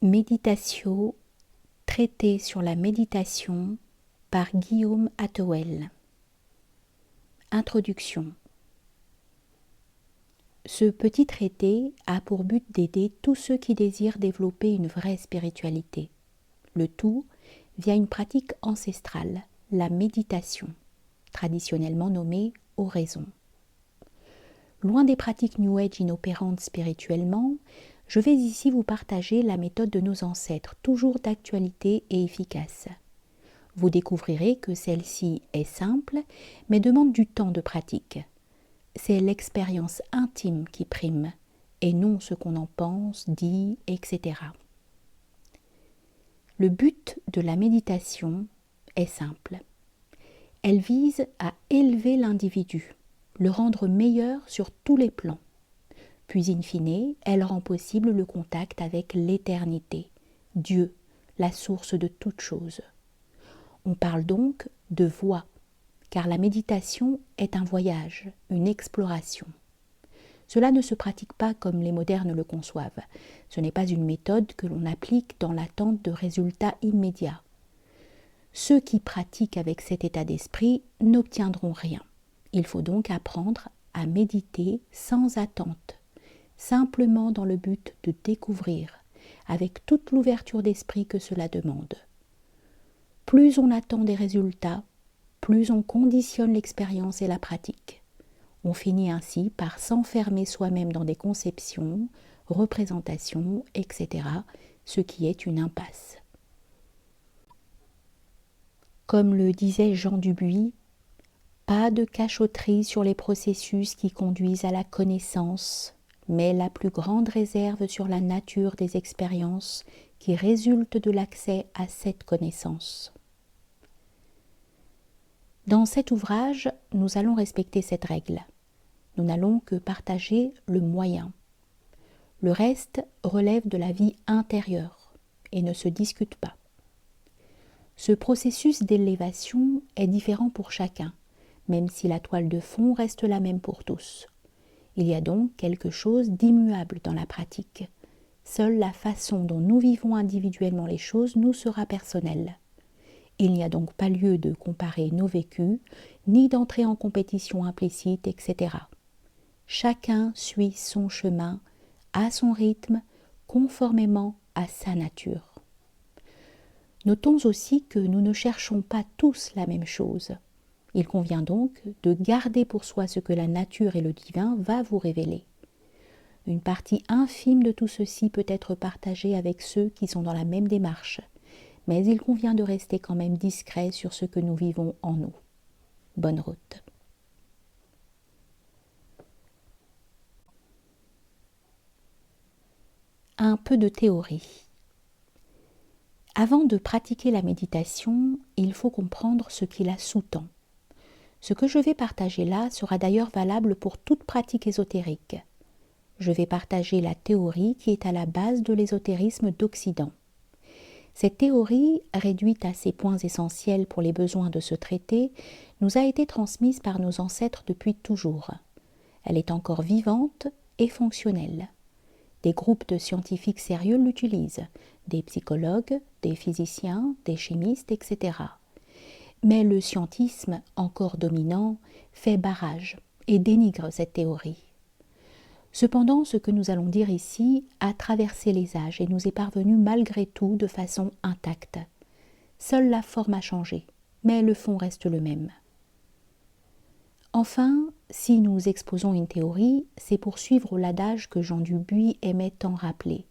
Méditatio, traité sur la méditation par Guillaume Attewell. Introduction. Ce petit traité a pour but d'aider tous ceux qui désirent développer une vraie spiritualité. Le tout via une pratique ancestrale, la méditation, traditionnellement nommée oraison. Loin des pratiques New Age inopérantes spirituellement, je vais ici vous partager la méthode de nos ancêtres, toujours d'actualité et efficace. Vous découvrirez que celle-ci est simple, mais demande du temps de pratique. C'est l'expérience intime qui prime, et non ce qu'on en pense, dit, etc. Le but de la méditation est simple. Elle vise à élever l'individu, le rendre meilleur sur tous les plans. Puis, in fine, elle rend possible le contact avec l'éternité, Dieu, la source de toute chose. On parle donc de voie, car la méditation est un voyage, une exploration. Cela ne se pratique pas comme les modernes le conçoivent. Ce n'est pas une méthode que l'on applique dans l'attente de résultats immédiats. Ceux qui pratiquent avec cet état d'esprit n'obtiendront rien. Il faut donc apprendre à méditer sans attente, simplement dans le but de découvrir, avec toute l'ouverture d'esprit que cela demande. Plus on attend des résultats, plus on conditionne l'expérience et la pratique. On finit ainsi par s'enfermer soi-même dans des conceptions, représentations, etc., ce qui est une impasse. Comme le disait Jean Dubuis, pas de cachotterie sur les processus qui conduisent à la connaissance, mais la plus grande réserve sur la nature des expériences qui résultent de l'accès à cette connaissance. Dans cet ouvrage, nous allons respecter cette règle. Nous n'allons que partager le moyen. Le reste relève de la vie intérieure et ne se discute pas. Ce processus d'élévation est différent pour chacun, même si la toile de fond reste la même pour tous. Il y a donc quelque chose d'immuable dans la pratique. Seule la façon dont nous vivons individuellement les choses nous sera personnelle. Il n'y a donc pas lieu de comparer nos vécus, ni d'entrer en compétition implicite, etc. Chacun suit son chemin, à son rythme, conformément à sa nature. Notons aussi que nous ne cherchons pas tous la même chose. Il convient donc de garder pour soi ce que la nature et le divin va vous révéler. Une partie infime de tout ceci peut être partagée avec ceux qui sont dans la même démarche, mais il convient de rester quand même discret sur ce que nous vivons en nous. Bonne route. Un peu de théorie. Avant de pratiquer la méditation, il faut comprendre ce qui la sous-tend. Ce que je vais partager là sera d'ailleurs valable pour toute pratique ésotérique. Je vais partager la théorie qui est à la base de l'ésotérisme d'Occident. Cette théorie, réduite à ses points essentiels pour les besoins de ce traité, nous a été transmise par nos ancêtres depuis toujours. Elle est encore vivante et fonctionnelle. Des groupes de scientifiques sérieux l'utilisent, des psychologues, des physiciens, des chimistes, etc. Mais le scientisme, encore dominant, fait barrage et dénigre cette théorie. Cependant, ce que nous allons dire ici a traversé les âges et nous est parvenu malgré tout de façon intacte. Seule la forme a changé, mais le fond reste le même. Enfin, si nous exposons une théorie, c'est pour suivre l'adage que Jean Dubuis aimait tant rappeler.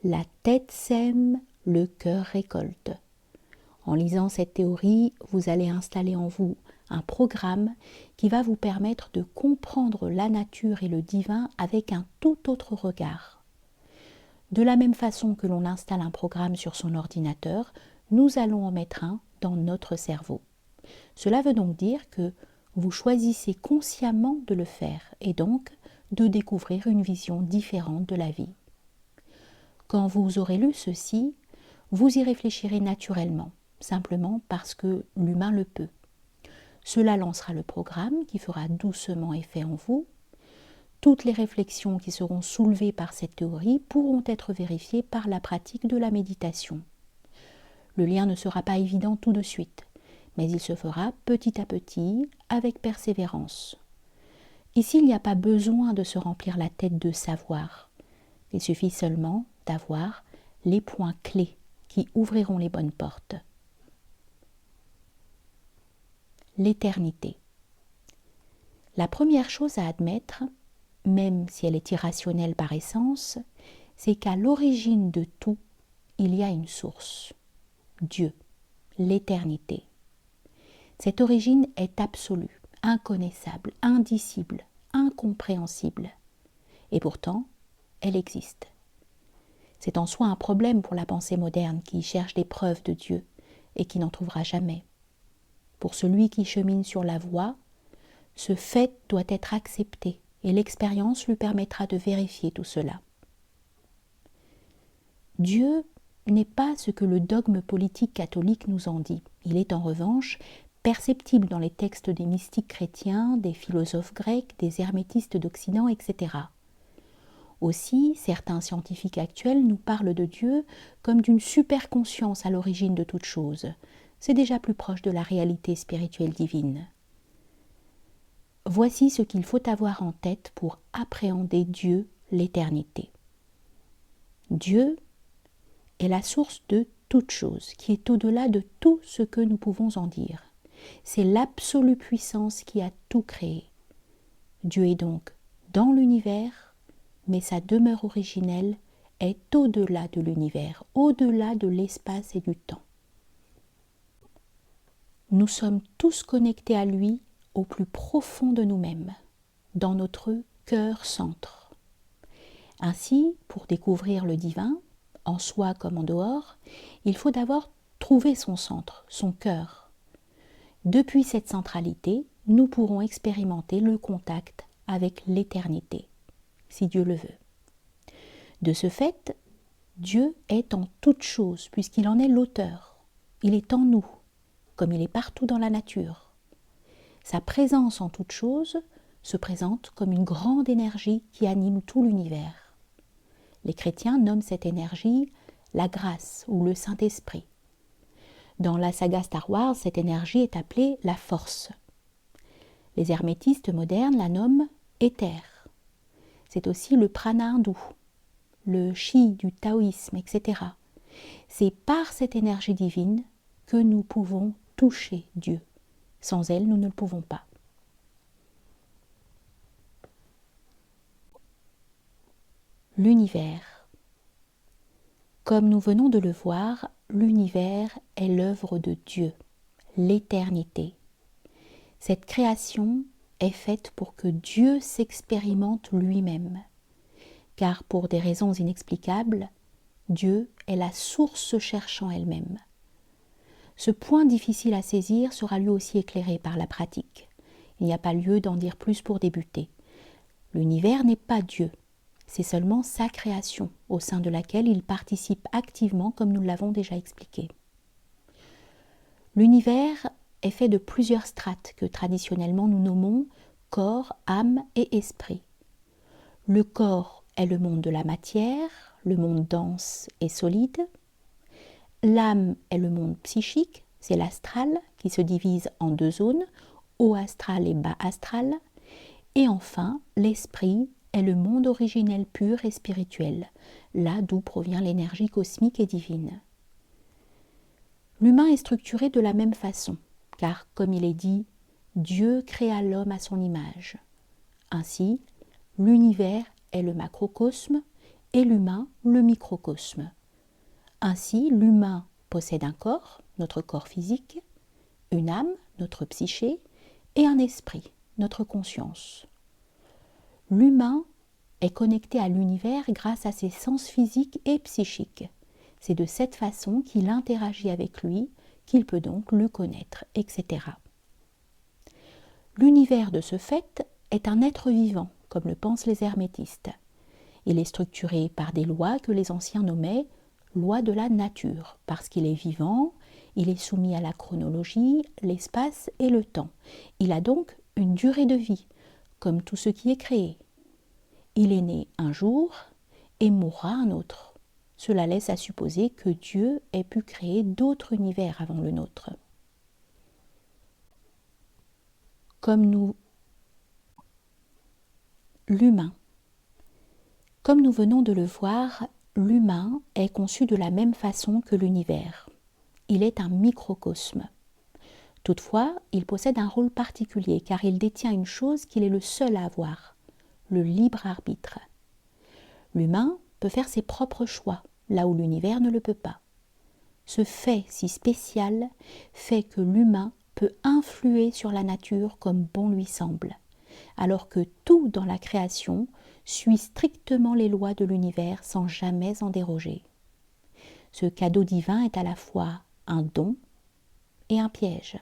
La tête sème, le cœur récolte. En lisant cette théorie, vous allez installer en vous un programme qui va vous permettre de comprendre la nature et le divin avec un tout autre regard. De la même façon que l'on installe un programme sur son ordinateur, nous allons en mettre un dans notre cerveau. Cela veut donc dire que vous choisissez consciemment de le faire et donc de découvrir une vision différente de la vie. Quand vous aurez lu ceci, vous y réfléchirez naturellement, simplement parce que l'humain le peut. Cela lancera le programme qui fera doucement effet en vous. Toutes les réflexions qui seront soulevées par cette théorie pourront être vérifiées par la pratique de la méditation. Le lien ne sera pas évident tout de suite, mais il se fera petit à petit, avec persévérance. Ici, il n'y a pas besoin de se remplir la tête de savoir. Il suffit seulement d'avoir les points clés qui ouvriront les bonnes portes. L'éternité. La première chose à admettre, même si elle est irrationnelle par essence, c'est qu'à l'origine de tout, il y a une source, Dieu, l'éternité. Cette origine est absolue, inconnaissable, indicible, incompréhensible. Et pourtant, elle existe. C'est en soi un problème pour la pensée moderne qui cherche des preuves de Dieu et qui n'en trouvera jamais. Pour celui qui chemine sur la voie, ce fait doit être accepté et l'expérience lui permettra de vérifier tout cela. Dieu n'est pas ce que le dogme politique catholique nous en dit. Il est en revanche perceptible dans les textes des mystiques chrétiens, des philosophes grecs, des hermétistes d'Occident, etc. Aussi, certains scientifiques actuels nous parlent de Dieu comme d'une superconscience à l'origine de toute chose. C'est déjà plus proche de la réalité spirituelle divine. Voici ce qu'il faut avoir en tête pour appréhender Dieu, l'éternité. Dieu est la source de toute chose, qui est au-delà de tout ce que nous pouvons en dire. C'est l'absolue puissance qui a tout créé. Dieu est donc dans l'univers, mais sa demeure originelle est au-delà de l'univers, au-delà de l'espace et du temps. Nous sommes tous connectés à lui au plus profond de nous-mêmes, dans notre cœur-centre. Ainsi, pour découvrir le divin, en soi comme en dehors, il faut d'abord trouver son centre, son cœur. Depuis cette centralité, nous pourrons expérimenter le contact avec l'éternité, si Dieu le veut. De ce fait, Dieu est en toute chose, puisqu'il en est l'auteur. Il est en nous, comme il est partout dans la nature. Sa présence en toute chose se présente comme une grande énergie qui anime tout l'univers. Les chrétiens nomment cette énergie la grâce ou le Saint-Esprit. Dans la saga Star Wars, cette énergie est appelée la force. Les hermétistes modernes la nomment éther. C'est aussi le prana hindou, le chi du taoïsme, etc. C'est par cette énergie divine que nous pouvons toucher Dieu. Sans elle, nous ne le pouvons pas. L'univers. Comme nous venons de le voir, l'univers est l'œuvre de Dieu, l'éternité. Cette création est faite pour que Dieu s'expérimente lui-même, car pour des raisons inexplicables, Dieu est la source cherchant elle-même. Ce point difficile à saisir sera lui aussi éclairé par la pratique. Il n'y a pas lieu d'en dire plus pour débuter. L'univers n'est pas Dieu, c'est seulement sa création, au sein de laquelle il participe activement, comme nous l'avons déjà expliqué. L'univers est fait de plusieurs strates que traditionnellement nous nommons corps, âme et esprit. Le corps est le monde de la matière, le monde dense et solide. L'âme est le monde psychique, c'est l'astral qui se divise en deux zones, haut astral et bas astral. Et enfin, l'esprit est le monde originel pur et spirituel, là d'où provient l'énergie cosmique et divine. L'humain est structuré de la même façon, car comme il est dit, Dieu créa l'homme à son image. Ainsi, l'univers est le macrocosme et l'humain le microcosme. Ainsi, l'humain possède un corps, notre corps physique, une âme, notre psyché, et un esprit, notre conscience. L'humain est connecté à l'univers grâce à ses sens physiques et psychiques. C'est de cette façon qu'il interagit avec lui, qu'il peut donc le connaître, etc. L'univers de ce fait est un être vivant, comme le pensent les hermétistes. Il est structuré par des lois que les anciens nommaient lois de la nature, parce qu'il est vivant, il est soumis à la chronologie, l'espace et le temps. Il a donc une durée de vie, comme tout ce qui est créé. Il est né un jour et mourra un autre. Cela laisse à supposer que Dieu ait pu créer d'autres univers avant le nôtre. L'humain. Comme nous venons de le voir, l'humain est conçu de la même façon que l'univers. Il est un microcosme. Toutefois, il possède un rôle particulier car il détient une chose qu'il est le seul à avoir, le libre arbitre. L'humain peut faire ses propres choix, là où l'univers ne le peut pas. Ce fait si spécial fait que l'humain peut influer sur la nature comme bon lui semble, alors que tout dans la création suit strictement les lois de l'univers sans jamais en déroger. Ce cadeau divin est à la fois un don et un piège,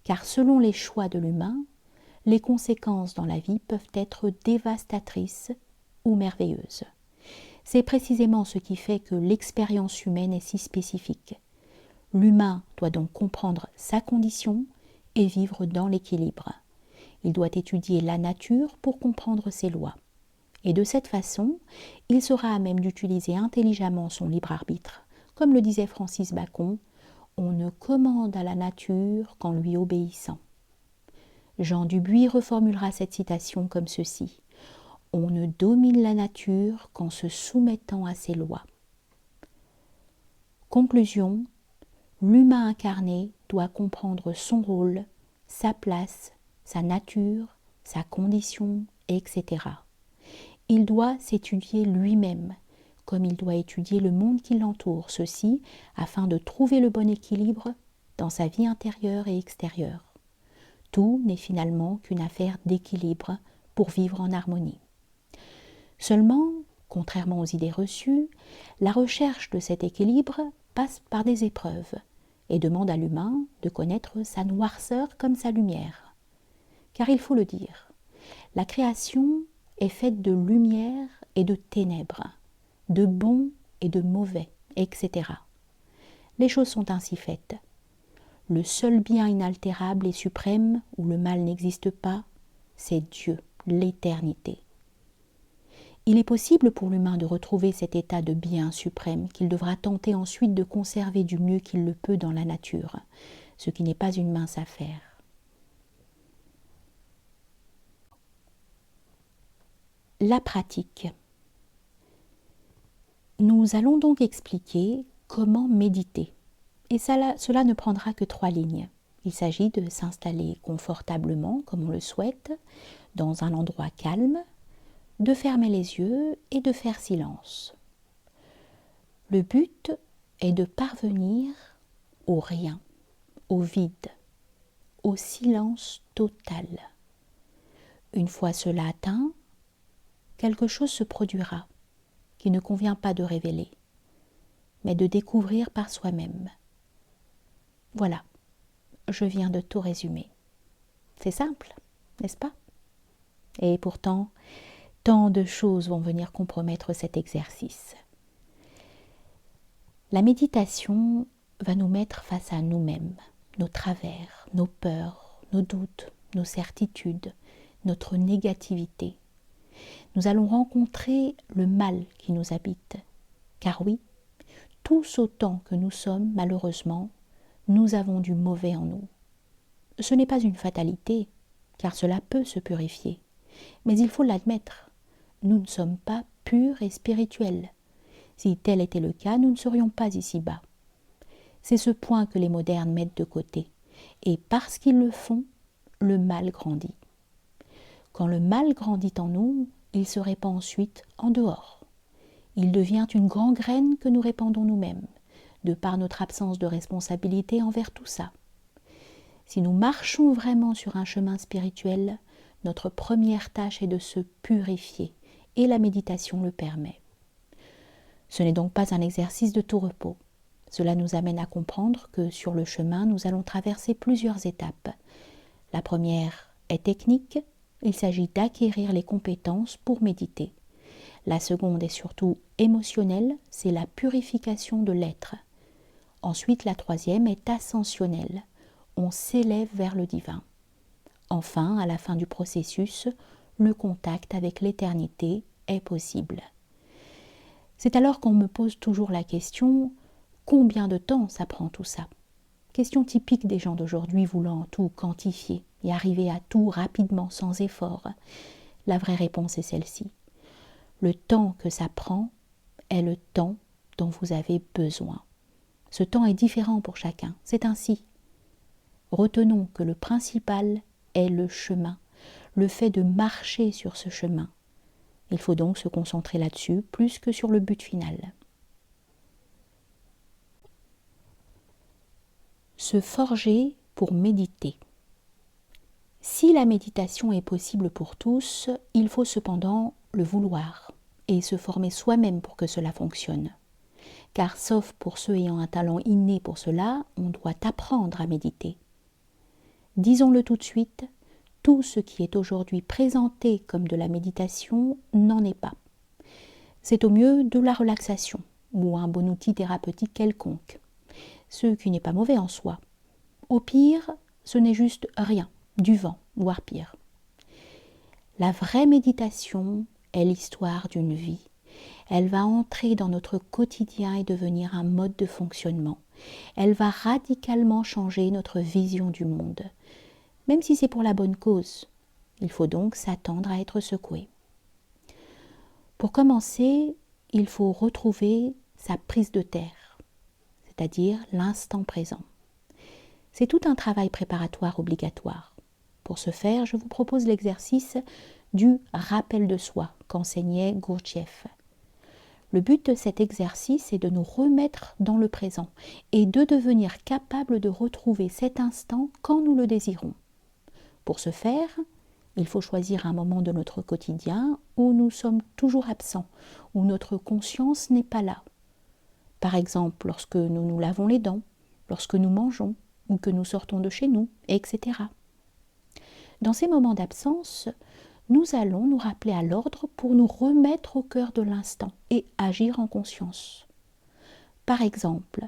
car selon les choix de l'humain, les conséquences dans la vie peuvent être dévastatrices ou merveilleuses. C'est précisément ce qui fait que l'expérience humaine est si spécifique. L'humain doit donc comprendre sa condition et vivre dans l'équilibre. Il doit étudier la nature pour comprendre ses lois. Et de cette façon, il sera à même d'utiliser intelligemment son libre arbitre. Comme le disait Francis Bacon, on ne commande à la nature qu'en lui obéissant. Jean Dubuis reformulera cette citation comme ceci. On ne domine la nature qu'en se soumettant à ses lois. Conclusion, l'humain incarné doit comprendre son rôle, sa place, sa nature, sa condition, etc. Il doit s'étudier lui-même, comme il doit étudier le monde qui l'entoure, ceci afin de trouver le bon équilibre dans sa vie intérieure et extérieure. Tout n'est finalement qu'une affaire d'équilibre pour vivre en harmonie. Seulement, contrairement aux idées reçues, la recherche de cet équilibre passe par des épreuves et demande à l'humain de connaître sa noirceur comme sa lumière. Car il faut le dire, la création est faite de lumière et de ténèbres, de bons et de mauvais, etc. Les choses sont ainsi faites. Le seul bien inaltérable et suprême, où le mal n'existe pas, c'est Dieu, l'éternité. Il est possible pour l'humain de retrouver cet état de bien suprême qu'il devra tenter ensuite de conserver du mieux qu'il le peut dans la nature, ce qui n'est pas une mince affaire. La pratique. Nous allons donc expliquer comment méditer. Et cela ne prendra que 3 lignes. Il s'agit de s'installer confortablement, comme on le souhaite, dans un endroit calme, de fermer les yeux et de faire silence. Le but est de parvenir au rien, au vide, au silence total. Une fois cela atteint, quelque chose se produira qui ne convient pas de révéler, mais de découvrir par soi-même. Voilà, je viens de tout résumer. C'est simple, n'est-ce pas? Et pourtant, tant de choses vont venir compromettre cet exercice. La méditation va nous mettre face à nous-mêmes, nos travers, nos peurs, nos doutes, nos certitudes, notre négativité. Nous allons rencontrer le mal qui nous habite. Car oui, tous autant que nous sommes, malheureusement, nous avons du mauvais en nous. Ce n'est pas une fatalité, car cela peut se purifier. Mais il faut l'admettre. Nous ne sommes pas purs et spirituels. Si tel était le cas, nous ne serions pas ici-bas. C'est ce point que les modernes mettent de côté. Et parce qu'ils le font, le mal grandit. Quand le mal grandit en nous, il se répand ensuite en dehors. Il devient une gangrène que nous répandons nous-mêmes, de par notre absence de responsabilité envers tout ça. Si nous marchons vraiment sur un chemin spirituel, notre première tâche est de se purifier. Et la méditation le permet. Ce n'est donc pas un exercice de tout repos. Cela nous amène à comprendre que sur le chemin, nous allons traverser plusieurs étapes. La première est technique, il s'agit d'acquérir les compétences pour méditer. La seconde est surtout émotionnelle, c'est la purification de l'être. Ensuite, la troisième est ascensionnelle, on s'élève vers le divin. Enfin, à la fin du processus, le contact avec l'éternité est possible. C'est alors qu'on me pose toujours la question, combien de temps ça prend tout ça? Question typique des gens d'aujourd'hui voulant tout quantifier et arriver à tout rapidement sans effort. La vraie réponse est celle-ci. Le temps que ça prend est le temps dont vous avez besoin. Ce temps est différent pour chacun, c'est ainsi. Retenons que le principal est le chemin, le fait de marcher sur ce chemin. Il faut donc se concentrer là-dessus plus que sur le but final. Se forger pour méditer. Si la méditation est possible pour tous, il faut cependant le vouloir et se former soi-même pour que cela fonctionne. Car sauf pour ceux ayant un talent inné pour cela, on doit apprendre à méditer. Disons-le tout de suite, tout ce qui est aujourd'hui présenté comme de la méditation n'en est pas. C'est au mieux de la relaxation ou un bon outil thérapeutique quelconque, ce qui n'est pas mauvais en soi. Au pire, ce n'est juste rien, du vent, voire pire. La vraie méditation est l'histoire d'une vie. Elle va entrer dans notre quotidien et devenir un mode de fonctionnement. Elle va radicalement changer notre vision du monde. Même si c'est pour la bonne cause, il faut donc s'attendre à être secoué. Pour commencer, il faut retrouver sa prise de terre, c'est-à-dire l'instant présent. C'est tout un travail préparatoire obligatoire. Pour ce faire, je vous propose l'exercice du rappel de soi qu'enseignait Gurdjieff. Le but de cet exercice est de nous remettre dans le présent et de devenir capable de retrouver cet instant quand nous le désirons. Pour ce faire, il faut choisir un moment de notre quotidien où nous sommes toujours absents, où notre conscience n'est pas là. Par exemple, lorsque nous nous lavons les dents, lorsque nous mangeons ou que nous sortons de chez nous, etc. Dans ces moments d'absence, nous allons nous rappeler à l'ordre pour nous remettre au cœur de l'instant et agir en conscience. Par exemple,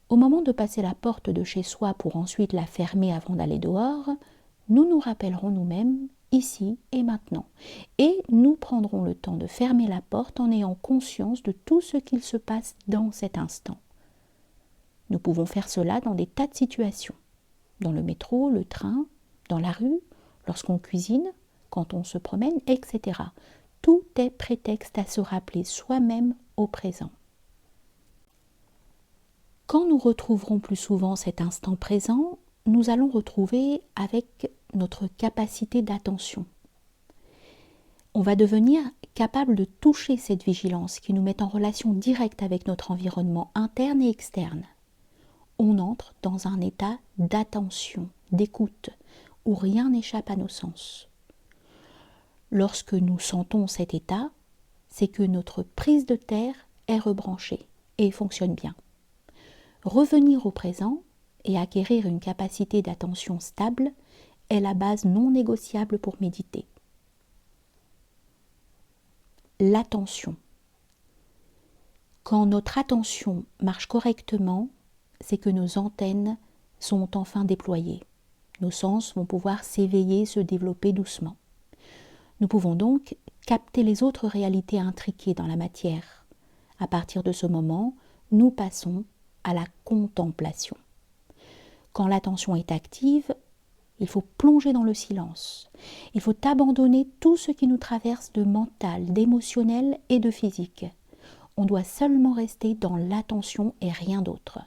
au moment de passer la porte de chez soi pour ensuite la fermer avant d'aller dehors, nous nous rappellerons nous-mêmes ici et maintenant et nous prendrons le temps de fermer la porte en ayant conscience de tout ce qu'il se passe dans cet instant. Nous pouvons faire cela dans des tas de situations, dans le métro, le train, dans la rue, lorsqu'on cuisine, quand on se promène, etc. Tout est prétexte à se rappeler soi-même au présent. Quand nous retrouverons plus souvent cet instant présent, nous allons retrouver avec notre capacité d'attention. On va devenir capable de toucher cette vigilance qui nous met en relation directe avec notre environnement interne et externe. On entre dans un état d'attention, d'écoute, où rien n'échappe à nos sens. Lorsque nous sentons cet état, c'est que notre prise de terre est rebranchée et fonctionne bien. Revenir au présent et acquérir une capacité d'attention stable est la base non négociable pour méditer. L'attention. Quand notre attention marche correctement, c'est que nos antennes sont enfin déployées. Nos sens vont pouvoir s'éveiller, se développer doucement. Nous pouvons donc capter les autres réalités intriquées dans la matière. À partir de ce moment, nous passons à la contemplation. Quand l'attention est active, il faut plonger dans le silence. Il faut abandonner tout ce qui nous traverse de mental, d'émotionnel et de physique. On doit seulement rester dans l'attention et rien d'autre.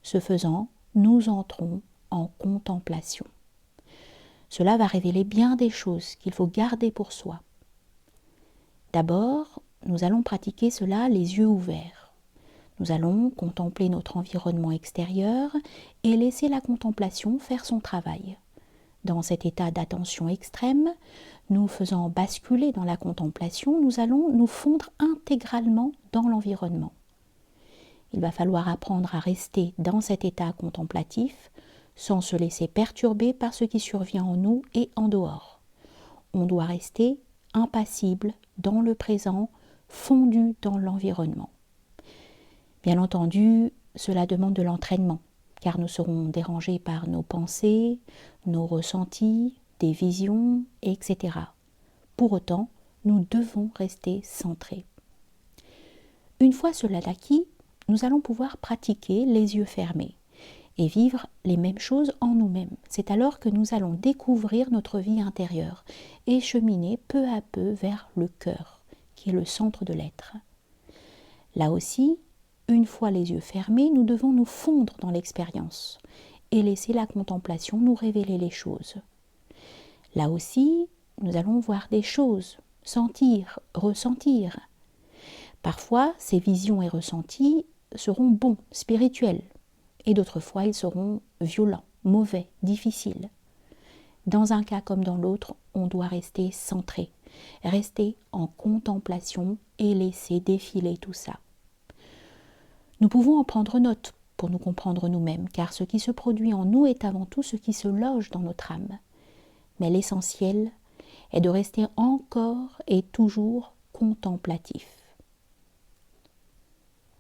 Ce faisant, nous entrons en contemplation. Cela va révéler bien des choses qu'il faut garder pour soi. D'abord, nous allons pratiquer cela les yeux ouverts. Nous allons contempler notre environnement extérieur et laisser la contemplation faire son travail. Dans cet état d'attention extrême, nous faisant basculer dans la contemplation, nous allons nous fondre intégralement dans l'environnement. Il va falloir apprendre à rester dans cet état contemplatif sans se laisser perturber par ce qui survient en nous et en dehors. On doit rester impassible dans le présent, fondu dans l'environnement. Bien entendu, cela demande de l'entraînement, car nous serons dérangés par nos pensées, nos ressentis, des visions, etc. Pour autant, nous devons rester centrés. Une fois cela acquis, nous allons pouvoir pratiquer les yeux fermés et vivre les mêmes choses en nous-mêmes. C'est alors que nous allons découvrir notre vie intérieure et cheminer peu à peu vers le cœur, qui est le centre de l'être. Là aussi, une fois les yeux fermés, nous devons nous fondre dans l'expérience et laisser la contemplation nous révéler les choses. Là aussi, nous allons voir des choses, sentir, ressentir. Parfois, ces visions et ressentis seront bons, spirituels, et d'autres fois, ils seront violents, mauvais, difficiles. Dans un cas comme dans l'autre, on doit rester centré, rester en contemplation et laisser défiler tout ça. Nous pouvons en prendre note pour nous comprendre nous-mêmes, car ce qui se produit en nous est avant tout ce qui se loge dans notre âme. Mais l'essentiel est de rester encore et toujours contemplatif.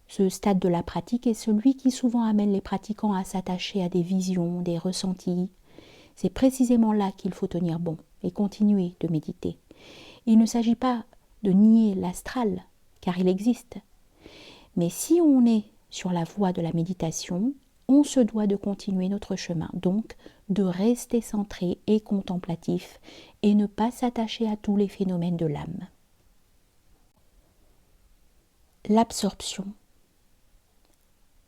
Ce stade de la pratique est celui qui souvent amène les pratiquants à s'attacher à des visions, des ressentis. C'est précisément là qu'il faut tenir bon et continuer de méditer. Il ne s'agit pas de nier l'astral, car il existe. Mais si on est sur la voie de la méditation, on se doit de continuer notre chemin, donc de rester centré et contemplatif et ne pas s'attacher à tous les phénomènes de l'âme. L'absorption.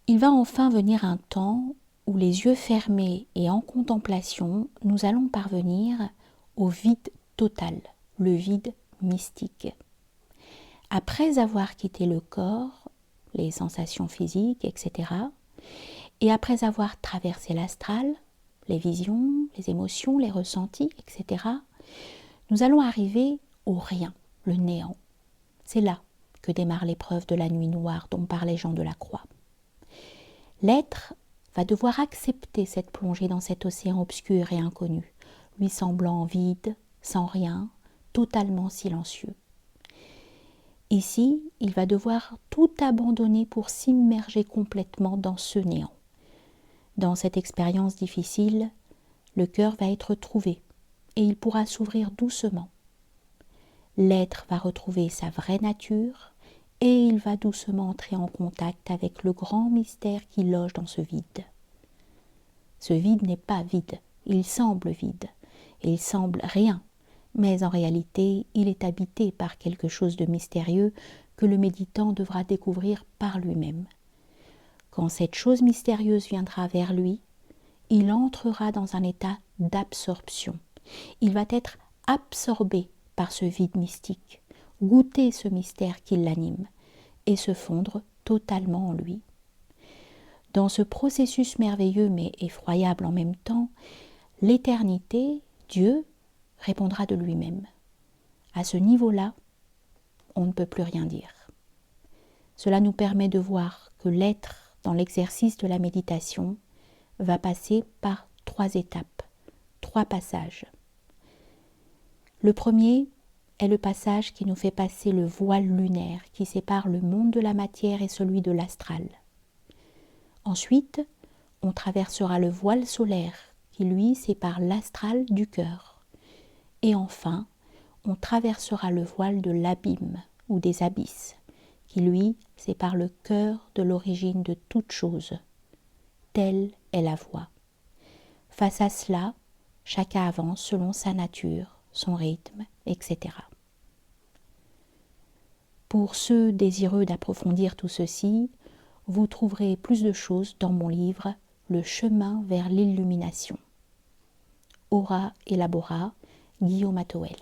Il va enfin venir un temps où les yeux fermés et en contemplation, nous allons parvenir au vide total, le vide mystique. Après avoir quitté le corps, les sensations physiques, etc., et après avoir traversé l'astral, les visions, les émotions, les ressentis, etc., nous allons arriver au rien, le néant. C'est là que démarre l'épreuve de la nuit noire dont parlait Jean de la Croix. L'être va devoir accepter cette plongée dans cet océan obscur et inconnu, lui semblant vide, sans rien, totalement silencieux. Ici, il va devoir tout abandonner pour s'immerger complètement dans ce néant. Dans cette expérience difficile, le cœur va être trouvé et il pourra s'ouvrir doucement. L'être va retrouver sa vraie nature et il va doucement entrer en contact avec le grand mystère qui loge dans ce vide. Ce vide n'est pas vide, il semble vide, il semble rien, mais en réalité, il est habité par quelque chose de mystérieux que le méditant devra découvrir par lui-même. Quand cette chose mystérieuse viendra vers lui, il entrera dans un état d'absorption. Il va être absorbé par ce vide mystique, goûter ce mystère qui l'anime et se fondre totalement en lui. Dans ce processus merveilleux mais effroyable en même temps, l'éternité, Dieu, répondra de lui-même. À ce niveau-là, on ne peut plus rien dire. Cela nous permet de voir que l'être, dans l'exercice de la méditation, va passer par 3 étapes, 3 passages. Le premier est le passage qui nous fait passer le voile lunaire qui sépare le monde de la matière et celui de l'astral. Ensuite, on traversera le voile solaire qui, lui, sépare l'astral du cœur. Et enfin, on traversera le voile de l'abîme ou des abysses qui, lui, sépare le cœur de l'origine de toute chose. Telle est la voie. Face à cela, chacun avance selon sa nature, son rythme, etc. Pour ceux désireux d'approfondir tout ceci, vous trouverez plus de choses dans mon livre « Le chemin vers l'illumination ». Aura Elabora, Guillaume Atouel.